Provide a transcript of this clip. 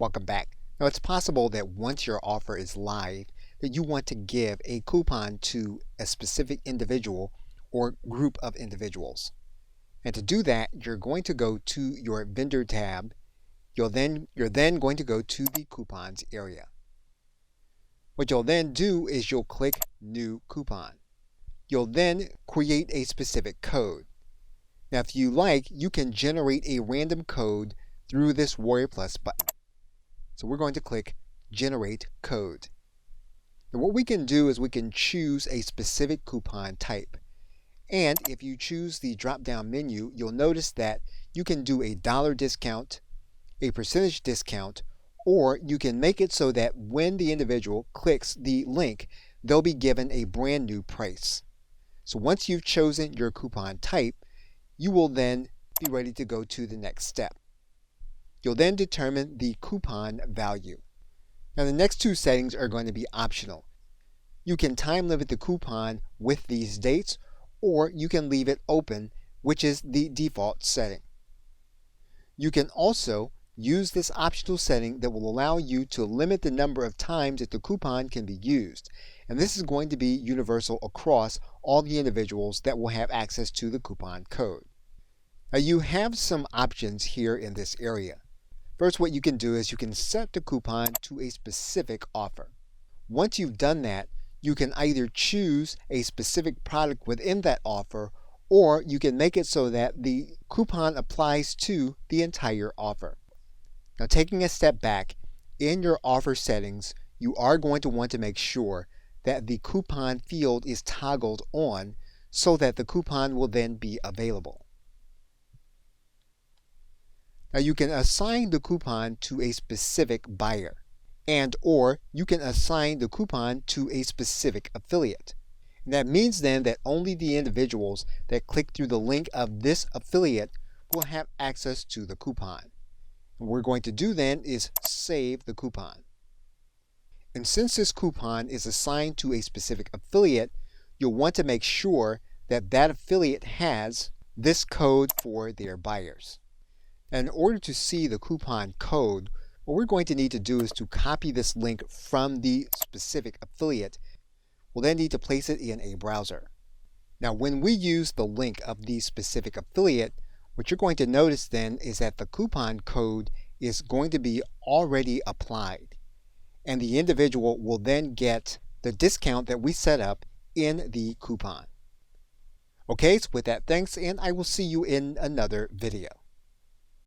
Welcome back. Now it's possible that once your offer is live that you want to give a coupon to a specific individual or group of individuals. And to do that, you're going to go to your vendor tab. You're then going to go to the coupons area. What you'll then do is you'll click New Coupon. You'll then create a specific code. Now if you like, you can generate a random code through this WarriorPlus button. So we're going to click Generate Code. And what we can do is we can choose a specific coupon type. And if you choose the drop-down menu, you'll notice that you can do a dollar discount, a percentage discount, or you can make it so that when the individual clicks the link, they'll be given a brand new price. So once you've chosen your coupon type, you will then be ready to go to the next step. You'll then determine the coupon value. Now the next two settings are going to be optional. You can time limit the coupon with these dates, or you can leave it open, which is the default setting. You can also use this optional setting that will allow you to limit the number of times that the coupon can be used. And this is going to be universal across all the individuals that will have access to the coupon code. Now you have some options here in this area. First, what you can do is you can set the coupon to a specific offer. Once you've done that, you can either choose a specific product within that offer, or you can make it so that the coupon applies to the entire offer. Now taking a step back, in your offer settings, you are going to want to make sure that the coupon field is toggled on so that the coupon will then be available. Now you can assign the coupon to a specific buyer, or you can assign the coupon to a specific affiliate. And that means then that only the individuals that click through the link of this affiliate will have access to the coupon. What we're going to do then is save the coupon. And since this coupon is assigned to a specific affiliate, you'll want to make sure that that affiliate has this code for their buyers. And in order to see the coupon code, what we're going to need to do is to copy this link from the specific affiliate. We'll then need to place it in a browser. Now when we use the link of the specific affiliate, what you're going to notice then is that the coupon code is going to be already applied. And the individual will then get the discount that we set up in the coupon. Okay, so with that, thanks, and I will see you in another video.